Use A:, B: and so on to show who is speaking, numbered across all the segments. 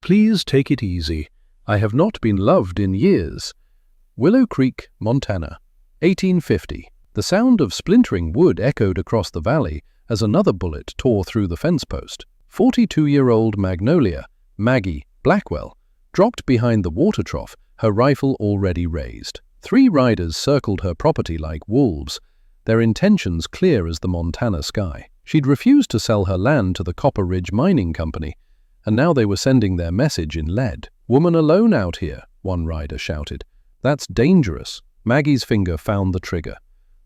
A: Please take it easy. I have not been loved in years. Willow Creek, Montana, 1850. The sound of splintering wood echoed across the valley as another bullet tore through the fence post. 42-year-old Magnolia, Maggie, Blackwell, dropped behind the water trough, her rifle already raised. 3 riders circled her property like wolves, their intentions clear as the Montana sky. She'd refused to sell her land to the Copper Ridge Mining Company, and now they were sending their message in lead. "Woman alone out here," one rider shouted. "That's dangerous." Maggie's finger found the trigger.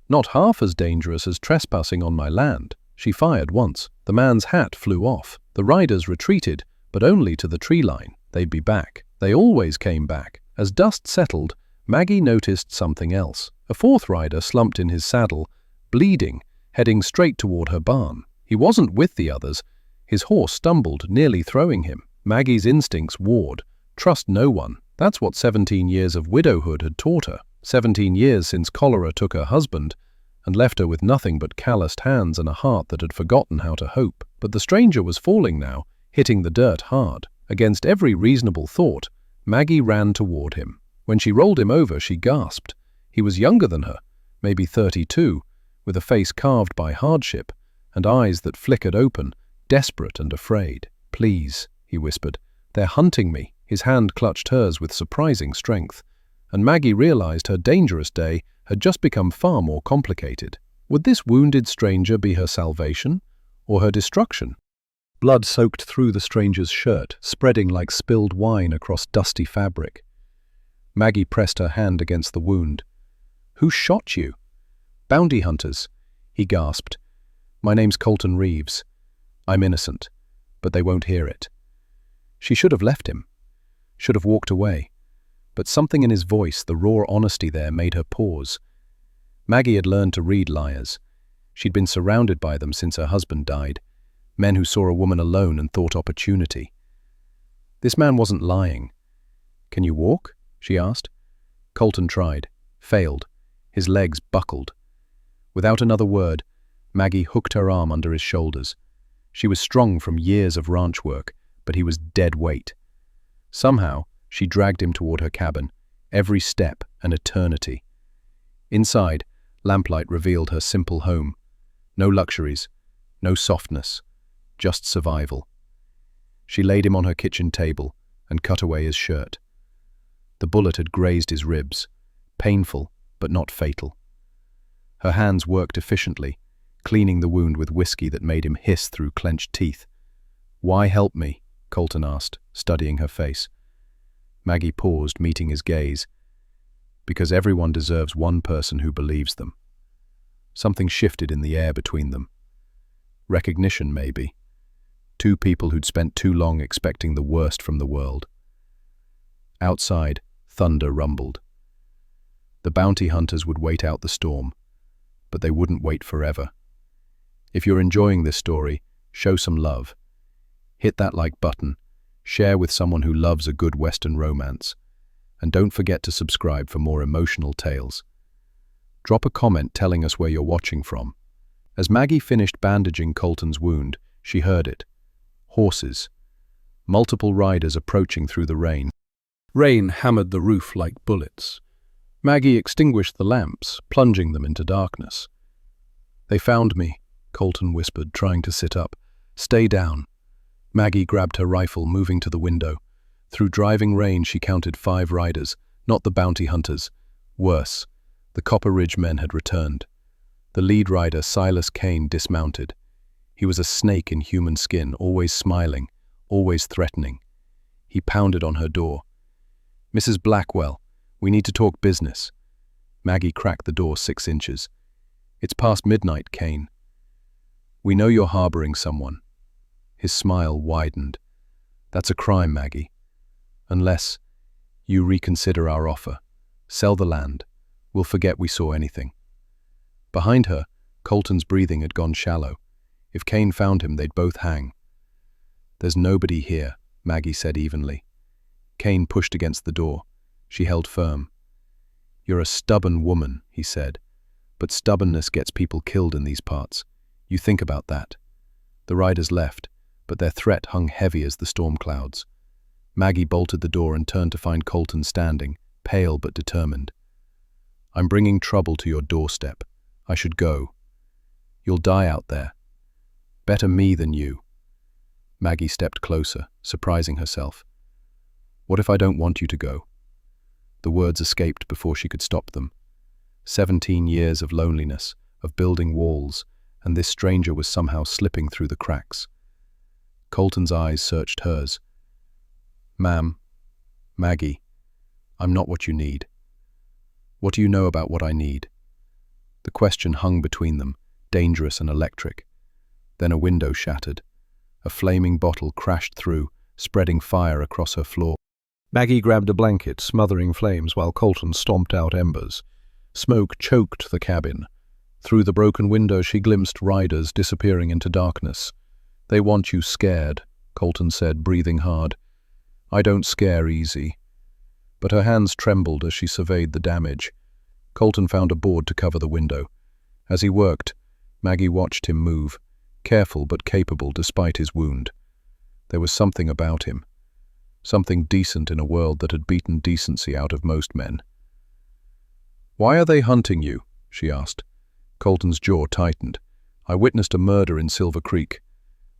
A: "Not half as dangerous as trespassing on my land." She fired once. The man's hat flew off. The riders retreated, but only to the tree line. They'd be back. They always came back. As dust settled, Maggie noticed something else. A 4th rider slumped in his saddle, bleeding, heading straight toward her barn. He wasn't with the others. His horse stumbled, nearly throwing him. Maggie's instincts warned. Trust no one. That's what 17 years of widowhood had taught her. 17 years since cholera took her husband and left her with nothing but calloused hands and a heart that had forgotten how to hope. But the stranger was falling now, hitting the dirt hard. Against every reasonable thought, Maggie ran toward him. When she rolled him over, she gasped. He was younger than her, maybe 32, with a face carved by hardship and eyes that flickered open, desperate and afraid. "Please," he whispered. "They're hunting me." His hand clutched hers with surprising strength, and Maggie realized her dangerous day had just become far more complicated. Would this wounded stranger be her salvation or her destruction? Blood soaked through the stranger's shirt, spreading like spilled wine across dusty fabric. Maggie pressed her hand against the wound. "Who shot you?" "Bounty hunters," he gasped. "My name's Colton Reeves. I'm innocent, but they won't hear it." She should have left him, should have walked away. But something in his voice, the raw honesty there, made her pause. Maggie had learned to read liars. She'd been surrounded by them since her husband died, men who saw a woman alone and thought opportunity. This man wasn't lying. "Can you walk?" she asked. Colton tried, failed. His legs buckled. Without another word, Maggie hooked her arm under his shoulders. She was strong from years of ranch work, but he was dead weight. Somehow, she dragged him toward her cabin, every step an eternity. Inside, lamplight revealed her simple home. No luxuries, no softness, just survival. She laid him on her kitchen table and cut away his shirt. The bullet had grazed his ribs, painful but not fatal. Her hands worked efficiently, cleaning the wound with whiskey that made him hiss through clenched teeth. "Why help me?" Colton asked, studying her face. Maggie paused, meeting his gaze. "Because everyone deserves one person who believes them." Something shifted in the air between them. Recognition, maybe. 2 people who'd spent too long expecting the worst from the world. Outside, thunder rumbled. The bounty hunters would wait out the storm, but they wouldn't wait forever. If you're enjoying this story, show some love. Hit that like button, share with someone who loves a good Western romance, and don't forget to subscribe for more emotional tales. Drop a comment telling us where you're watching from. As Maggie finished bandaging Colton's wound, she heard it. Horses. Multiple riders approaching through the rain. Rain hammered the roof like bullets. Maggie extinguished the lamps, plunging them into darkness. "They found me," Colton whispered, trying to sit up. "Stay down." Maggie grabbed her rifle, moving to the window. Through driving rain, she counted 5 riders, not the bounty hunters. Worse, the Copper Ridge men had returned. The lead rider, Silas Kane, dismounted. He was a snake in human skin, always smiling, always threatening. He pounded on her door. "Mrs. Blackwell, we need to talk business." Maggie cracked the door 6 inches. "It's past midnight, Kane." "We know you're harboring someone." His smile widened. "That's a crime, Maggie. Unless you reconsider our offer. Sell the land. We'll forget we saw anything." Behind her, Colton's breathing had gone shallow. If Kane found him, they'd both hang. "There's nobody here," Maggie said evenly. Kane pushed against the door. She held firm. "You're a stubborn woman," he said. "But stubbornness gets people killed in these parts. You think about that." The riders left, but their threat hung heavy as the storm clouds. Maggie bolted the door and turned to find Colton standing, pale but determined. "I'm bringing trouble to your doorstep. I should go. You'll die out there. Better me than you." Maggie stepped closer, surprising herself. "What if I don't want you to go?" The words escaped before she could stop them. 17 years of loneliness, of building walls, and this stranger was somehow slipping through the cracks. Colton's eyes searched hers. "Ma'am, Maggie, I'm not what you need. What do you know about what I need?" The question hung between them, dangerous and electric. Then a window shattered. A flaming bottle crashed through, spreading fire across her floor. Maggie grabbed a blanket, smothering flames while Colton stomped out embers. Smoke choked the cabin. Through the broken window she glimpsed riders disappearing into darkness. "They want you scared," Colton said, breathing hard. "I don't scare easy." But her hands trembled as she surveyed the damage. Colton found a board to cover the window. As he worked, Maggie watched him move, careful but capable despite his wound. There was something about him, something decent in a world that had beaten decency out of most men. "Why are they hunting you?" she asked. Colton's jaw tightened. "I witnessed a murder in Silver Creek.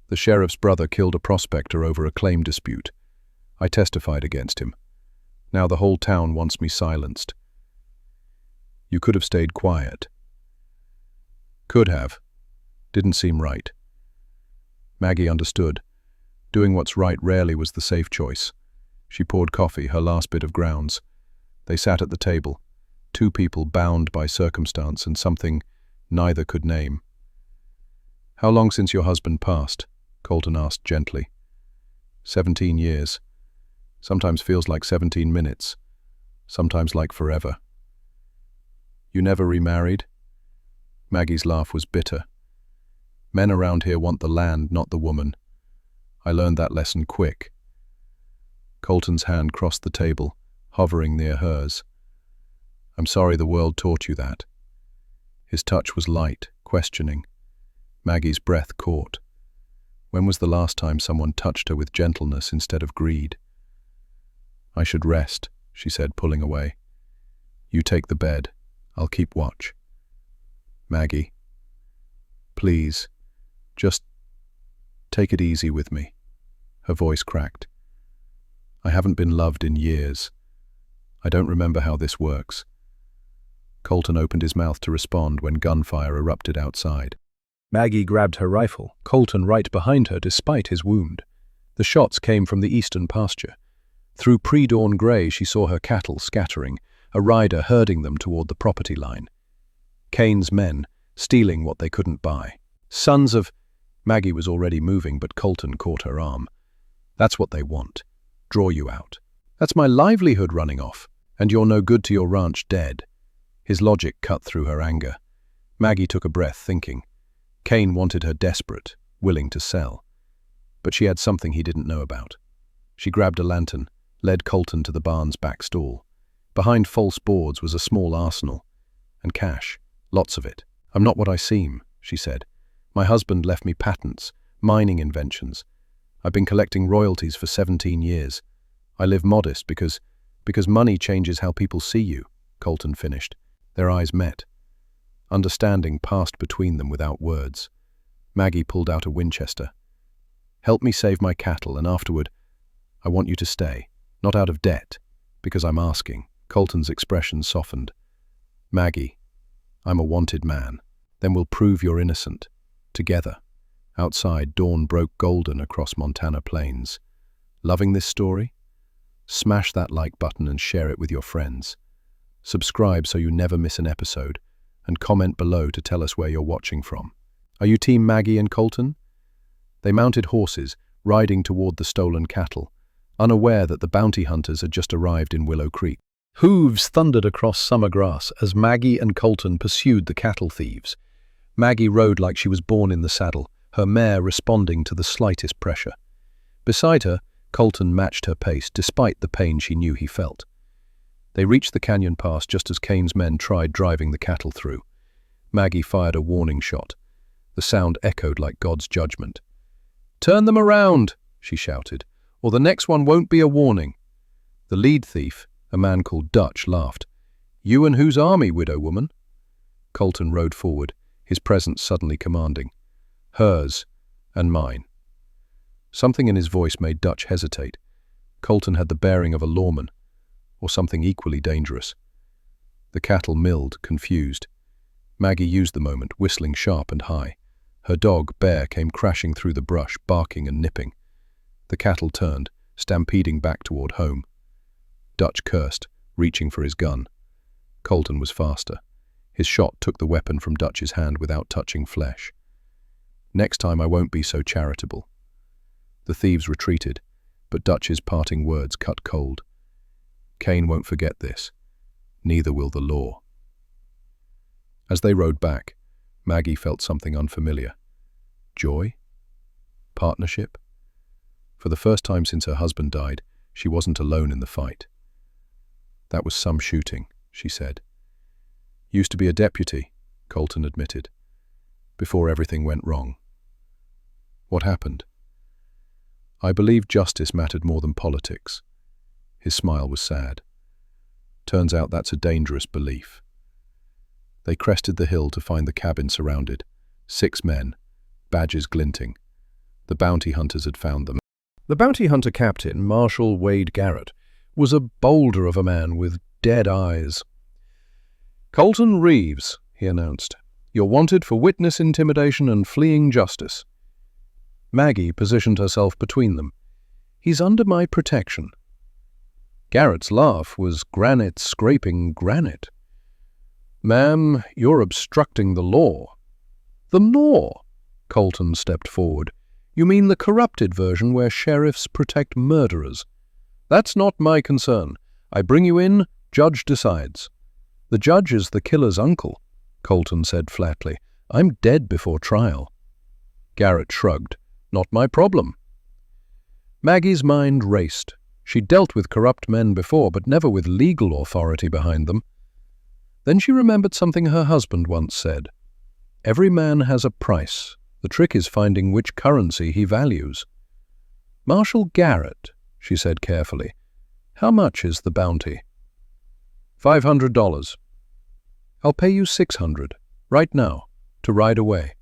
A: The sheriff's brother killed a prospector over a claim dispute. I testified against him. Now the whole town wants me silenced." "You could have stayed quiet." "Could have. Didn't seem right." Maggie understood. Doing what's right rarely was the safe choice. She poured coffee, her last bit of grounds. They sat at the table, two people bound by circumstance and something neither could name. "How long since your husband passed?" Colton asked gently. 17 years. Sometimes feels like 17 minutes. Sometimes like forever." "You never remarried?" Maggie's laugh was bitter. "Men around here want the land, not the woman. I learned that lesson quick." Colton's hand crossed the table, hovering near hers. "I'm sorry the world taught you that." His touch was light, questioning. Maggie's breath caught. When was the last time someone touched her with gentleness instead of greed? "I should rest," she said, pulling away. "You take the bed. I'll keep watch." "Maggie, please, just take it easy with me." Her voice cracked. "I haven't been loved in years. I don't remember how this works." Colton opened his mouth to respond when gunfire erupted outside. Maggie grabbed her rifle, Colton right behind her despite his wound. The shots came from the eastern pasture. Through pre-dawn grey she saw her cattle scattering, a rider herding them toward the property line. Kane's men, stealing what they couldn't buy. Sons of... Maggie was already moving, but Colton caught her arm. "That's what they want. Draw you out. That's my livelihood running off, and you're no good to your ranch dead." His logic cut through her anger. Maggie took a breath, thinking. Kane wanted her desperate, willing to sell. But she had something he didn't know about. She grabbed a lantern, led Colton to the barn's back stall. Behind false boards was a small arsenal. And cash. Lots of it. "I'm not what I seem," she said. "My husband left me patents, mining inventions. I've been collecting royalties for 17 years. I live modest because money changes how people see you," Colton finished. Their eyes met. Understanding passed between them without words. Maggie pulled out a Winchester. "Help me save my cattle, and afterward, I want you to stay. Not out of debt, because I'm asking." Colton's expression softened. "Maggie, I'm a wanted man. Then we'll prove you're innocent. Together." Outside, dawn broke golden across Montana plains. Loving this story? Smash that like button and share it with your friends. Subscribe so you never miss an episode, and comment below to tell us where you're watching from. Are you Team Maggie and Colton? They mounted horses, riding toward the stolen cattle, unaware that the bounty hunters had just arrived in Willow Creek. Hooves thundered across summer grass as Maggie and Colton pursued the cattle thieves. Maggie rode like she was born in the saddle, her mare responding to the slightest pressure. Beside her, Colton matched her pace despite the pain she knew he felt. They reached the canyon pass just as Kane's men tried driving the cattle through. Maggie fired a warning shot. The sound echoed like God's judgment. "Turn them around," she shouted, or the next one won't be a warning." The lead thief, a man called Dutch, laughed. "You and whose army, widow woman?" Colton rode forward, his presence suddenly commanding. "Hers and mine." Something in his voice made Dutch hesitate. Colton had the bearing of a lawman, or something equally dangerous. The cattle milled, confused. Maggie used the moment, whistling sharp and high. Her dog, Bear, came crashing through the brush, barking and nipping. The cattle turned, stampeding back toward home. Dutch cursed, reaching for his gun. Colton was faster. His shot took the weapon from Dutch's hand without touching flesh. "Next time I won't be so charitable." The thieves retreated, but Dutch's parting words cut cold. "Cain won't forget this. Neither will the law." As they rode back, Maggie felt something unfamiliar. Joy? Partnership? For the first time since her husband died, she wasn't alone in the fight. "That was some shooting," she said. "Used to be a deputy," Colton admitted, "before everything went wrong." "What happened?" "I believed justice mattered more than politics." His smile was sad. "Turns out that's a dangerous belief." They crested the hill to find the cabin surrounded. 6 men, badges glinting. The bounty hunters had found them. The bounty hunter captain, Marshal Wade Garrett, was a boulder of a man with dead eyes. "Colton Reeves," he announced. "You're wanted for witness intimidation and fleeing justice." Maggie positioned herself between them. "He's under my protection." Garrett's laugh was granite scraping granite. "Ma'am, you're obstructing the law." "The law?" Colton stepped forward. "You mean the corrupted version where sheriffs protect murderers?" "That's not my concern. I bring you in, judge decides." "The judge is the killer's uncle," Colton said flatly. "I'm dead before trial." Garrett shrugged. "Not my problem." Maggie's mind raced. She'd dealt with corrupt men before, but never with legal authority behind them. Then she remembered something her husband once said. "Every man has a price. The trick is finding which currency he values." "Marshal Garrett," she said carefully, "how much is the bounty?" $500. "I'll pay you $600, right now, to ride away."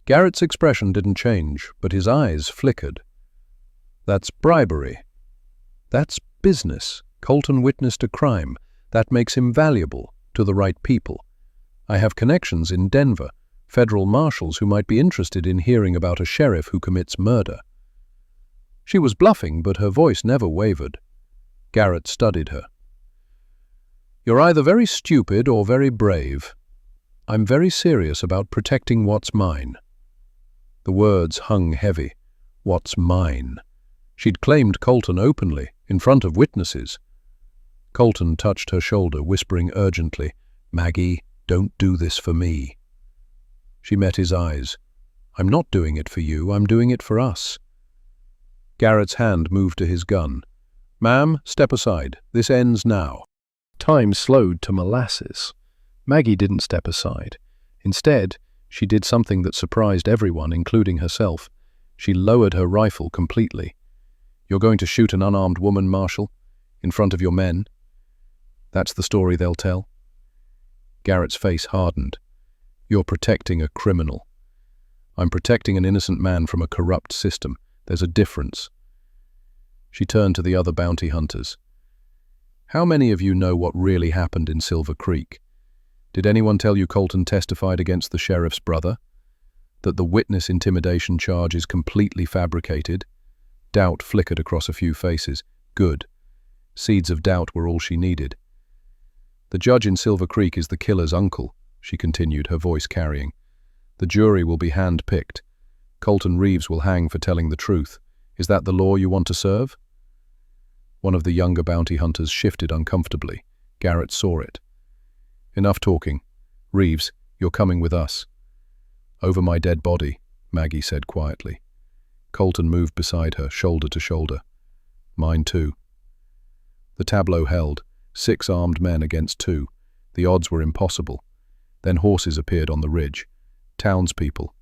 A: Garrett's expression didn't change, but his eyes flickered. "That's bribery." "That's business." Colton witnessed a crime. That makes him valuable to the right people. I have connections in Denver, federal marshals who might be interested in hearing about a sheriff who commits murder. She was bluffing, but her voice never wavered. Garrett studied her. "You're either very stupid or very brave. I'm very serious about protecting what's mine." The words hung heavy. What's mine? She'd claimed Colton openly, in front of witnesses. Colton touched her shoulder, whispering urgently, "Maggie, don't do this for me." She met his eyes. "I'm not doing it for you, I'm doing it for us." Garrett's hand moved to his gun. "Ma'am, step aside. This ends now." Time slowed to molasses. Maggie didn't step aside. Instead, she did something that surprised everyone, including herself. She lowered her rifle completely. "You're going to shoot an unarmed woman, Marshal? In front of your men? That's the story they'll tell?" Garrett's face hardened. "You're protecting a criminal. I'm protecting an innocent man from a corrupt system. There's a difference." She turned to the other bounty hunters. "How many of you know what really happened in Silver Creek? Did anyone tell you Colton testified against the sheriff's brother? That the witness intimidation charge is completely fabricated?" Doubt flickered across a few faces. Good. Seeds of doubt were all she needed. "The judge in Silver Creek is the killer's uncle," she continued, her voice carrying. "The jury will be hand-picked. Colton Reeves will hang for telling the truth. Is that the law you want to serve?" One of the younger bounty hunters shifted uncomfortably. Garrett saw it. "Enough talking. Reeves, you're coming with us." "Over my dead body," Maggie said quietly. Colton moved beside her, shoulder to shoulder. "Mine too." The tableau held, 6 armed men against 2. The odds were impossible. Then horses appeared on the ridge. Townspeople.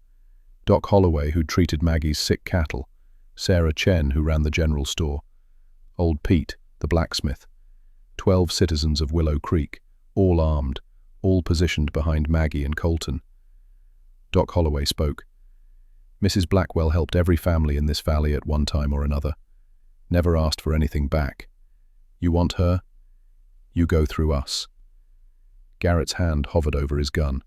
A: Doc Holloway, who'd treated Maggie's sick cattle. Sarah Chen, who ran the general store, old Pete, the blacksmith, 12 citizens of Willow Creek, all armed, all positioned behind Maggie and Colton. Doc Holloway spoke. Mrs. Blackwell helped every family in this valley at one time or another. Never asked for anything back. You want her? You go through us. Garrett's hand hovered over his gun,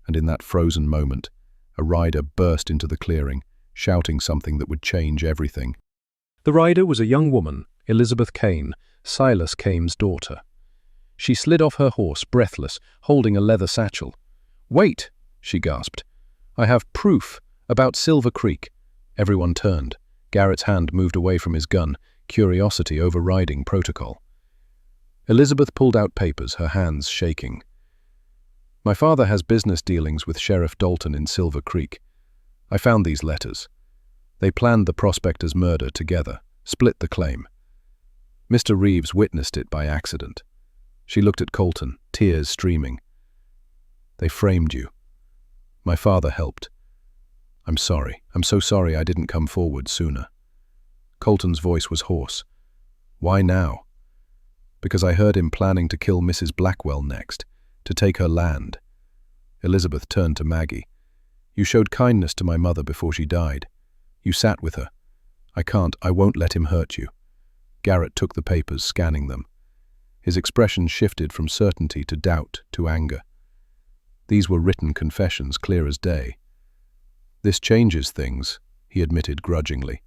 A: and in that frozen moment, a rider burst into the clearing, shouting something that would change everything.
B: The rider was a young woman, Elizabeth Kane, Silas Kane's daughter. She slid off her horse, breathless, holding a leather satchel. "Wait," she gasped. "I have proof about Silver Creek." Everyone turned. Garrett's hand moved away from his gun, curiosity overriding protocol. Elizabeth pulled out papers, her hands shaking. "My father has business dealings with Sheriff Dalton in Silver Creek. I found these letters. They planned the prospector's murder together, split the claim. Mr. Reeves witnessed it by accident." She looked at Colton, tears streaming. "They framed you. My father helped. I'm sorry. I'm so sorry I didn't come forward sooner." Colton's voice was hoarse. "Why now?" "Because I heard him planning to kill Mrs. Blackwell next, to take her land." Elizabeth turned to Maggie. "You showed kindness to my mother before she died. You sat with her. I won't let him hurt you." Garrett took the papers, scanning them. His expression shifted from certainty to doubt to anger. These were written confessions, clear as day. "This changes things," he admitted grudgingly.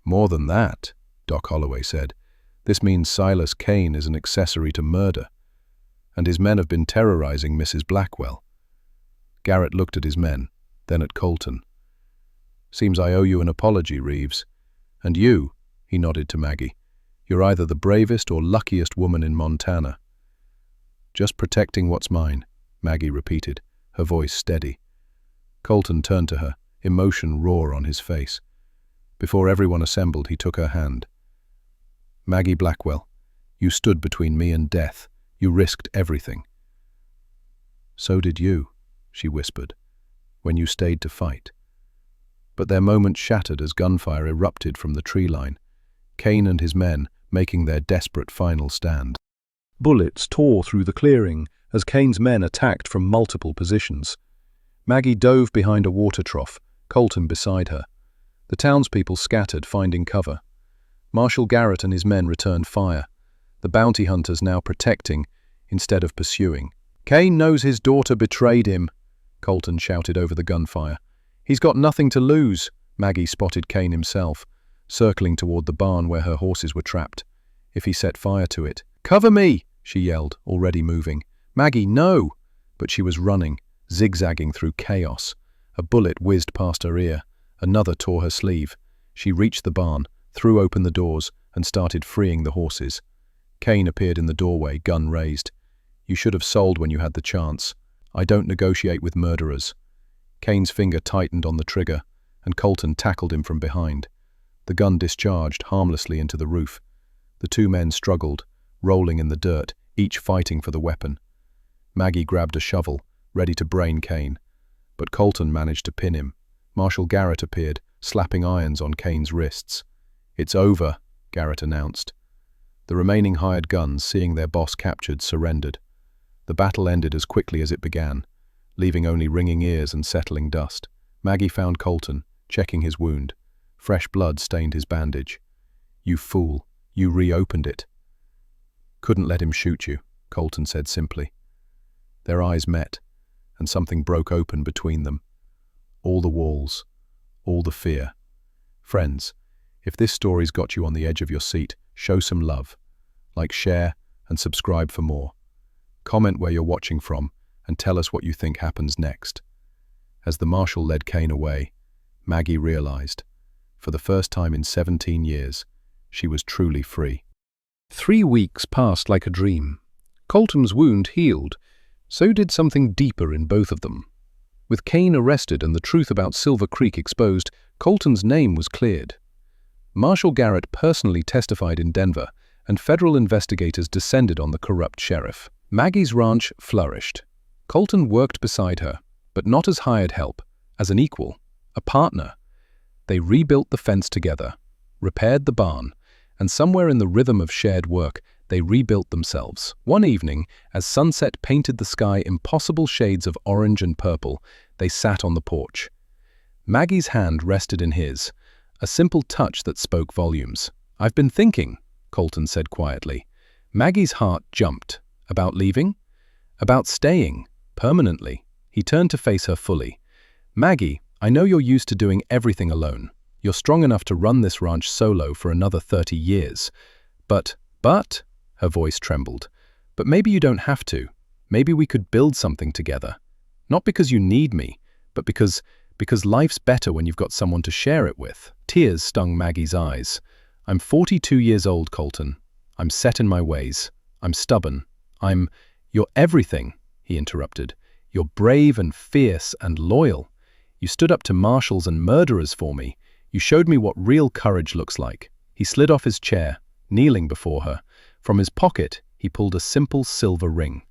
B: "More than that," Doc Holloway said. "This means Silas Kane is an accessory to murder, and his men have been terrorizing Mrs. Blackwell." Garrett looked at his men, then at Colton. "Seems I owe you an apology, Reeves. And you," he nodded to Maggie, "you're either the bravest or luckiest woman in Montana." "Just protecting what's mine," Maggie repeated, her voice steady. Colton turned to her, emotion raw on his face. Before everyone assembled, he took her hand. "Maggie Blackwell, you stood between me and death. You risked everything." "So did you," she whispered, "when you stayed to fight." But their moment shattered as gunfire erupted from the tree line, Kane and his men making their desperate final stand. Bullets tore through the clearing as Kane's men attacked from multiple positions. Maggie dove behind a water trough, Colton beside her. The townspeople scattered, finding cover. Marshal Garrett and his men returned fire, the bounty hunters now protecting instead of pursuing. "Kane knows his daughter betrayed him," Colton shouted over the gunfire. "He's got nothing to lose." Maggie spotted Kane himself, circling toward the barn where her horses were trapped. If he set fire to it. "Cover me!" she yelled, already moving. "Maggie, no!" But she was running, zigzagging through chaos. A bullet whizzed past her ear. Another tore her sleeve. She reached the barn, threw open the doors, and started freeing the horses. Kane appeared in the doorway, gun raised. "You should have sold when you had the chance. I don't negotiate with murderers." Kane's finger tightened on the trigger, and Colton tackled him from behind. The gun discharged harmlessly into the roof. The two men struggled, rolling in the dirt, each fighting for the weapon. Maggie grabbed a shovel, ready to brain Kane, but Colton managed to pin him. Marshal Garrett appeared, slapping irons on Kane's wrists. "It's over," Garrett announced. The remaining hired guns, seeing their boss captured, surrendered. The battle ended as quickly as it began, leaving only ringing ears and settling dust. Maggie found Colton, checking his wound. Fresh blood stained his bandage. "You fool, you reopened it." "Couldn't let him shoot you," Colton said simply. Their eyes met, and something broke open between them. All the walls, all the fear. Friends, if this story's got you on the edge of your seat, show some love. Like, share, and subscribe for more. Comment where you're watching from, and tell us what you think happens next. As the marshal led Kane away, Maggie realized, for the first time in 17 years, she was truly free. 3 weeks passed like a dream. Colton's wound healed. So did something deeper in both of them. With Kane arrested and the truth about Silver Creek exposed, Colton's name was cleared. Marshal Garrett personally testified in Denver, and federal investigators descended on the corrupt sheriff. Maggie's ranch flourished. Colton worked beside her, but not as hired help, as an equal, a partner.
A: They rebuilt the fence together, repaired the barn, and somewhere in the rhythm of shared work, they rebuilt themselves. One evening, as sunset painted the sky impossible shades of orange and purple, they sat on the porch. Maggie's hand rested in his, a simple touch that spoke volumes. "I've been thinking," Colton said quietly. Maggie's heart jumped. About leaving? About staying, permanently. He turned to face her fully. "Maggie, I know you're used to doing everything alone. You're strong enough to run this ranch solo for another 30 years. But, her voice trembled, "but maybe you don't have to. Maybe we could build something together. Not because you need me, but because life's better when you've got someone to share it with." Tears stung Maggie's eyes. "I'm 42 years old, Colton. I'm set in my ways. I'm stubborn. You're everything," he interrupted. "You're brave and fierce and loyal. You stood up to marshals and murderers for me. You showed me what real courage looks like." He slid off his chair, kneeling before her. From his pocket, he pulled a simple silver ring.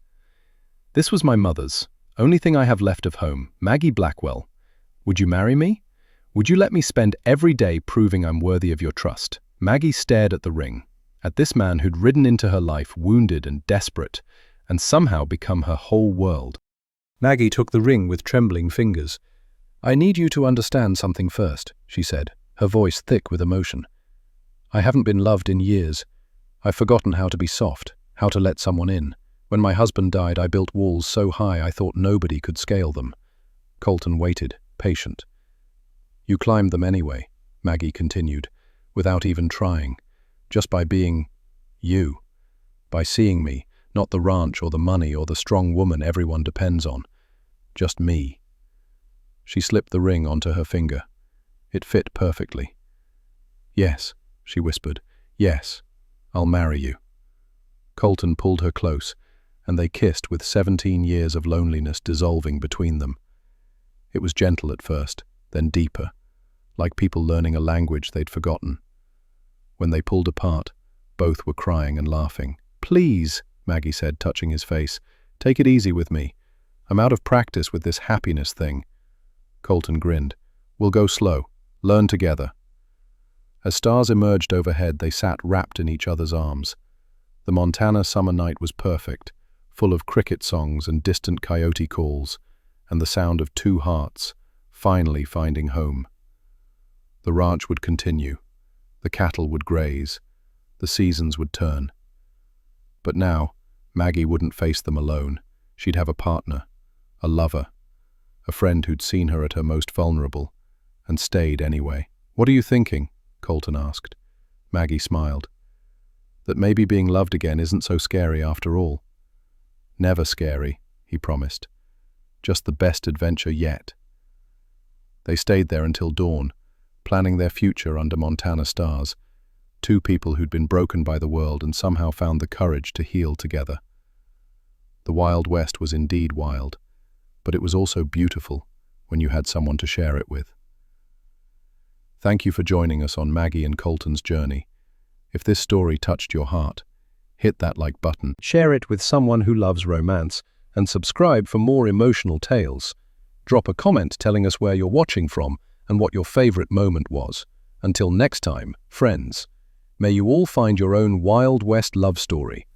A: "This was my mother's, only thing I have left of home, Maggie Blackwell. Would you marry me? Would you let me spend every day proving I'm worthy of your trust?" Maggie stared at the ring, at this man who'd ridden into her life wounded and desperate, and somehow become her whole world. Maggie took the ring with trembling fingers. "I need you to understand something first," she said, her voice thick with emotion. "I haven't been loved in years. I've forgotten how to be soft, how to let someone in. When my husband died, I built walls so high I thought nobody could scale them." Colton waited, patient. "You climbed them anyway," Maggie continued, "without even trying, just by being you, by seeing me, not the ranch or the money or the strong woman everyone depends on, just me." She slipped the ring onto her finger. It fit perfectly. "Yes," she whispered, "yes, I'll marry you." Colton pulled her close, and they kissed with 17 years of loneliness dissolving between them. It was gentle at first, then deeper, like people learning a language they'd forgotten. When they pulled apart, both were crying and laughing. "Please," Maggie said, touching his face, "take it easy with me. I'm out of practice with this happiness thing." Colton grinned. "We'll go slow. Learn together." As stars emerged overhead, they sat wrapped in each other's arms. The Montana summer night was perfect, full of cricket songs and distant coyote calls, and the sound of two hearts finally finding home. The ranch would continue. The cattle would graze. The seasons would turn. But now, Maggie wouldn't face them alone. She'd have a partner, a lover, a friend who'd seen her at her most vulnerable, and stayed anyway. "What are you thinking?" Colton asked. Maggie smiled. "That maybe being loved again isn't so scary after all." "Never scary," he promised. "Just the best adventure yet." They stayed there until dawn, planning their future under Montana stars, two people who'd been broken by the world and somehow found the courage to heal together. The Wild West was indeed wild, but it was also beautiful when you had someone to share it with. Thank you for joining us on Maggie and Colton's journey. If this story touched your heart, hit that like button, share it with someone who loves romance, and subscribe for more emotional tales. Drop a comment telling us where you're watching from and what your favorite moment was. Until next time, friends, may you all find your own Wild West love story.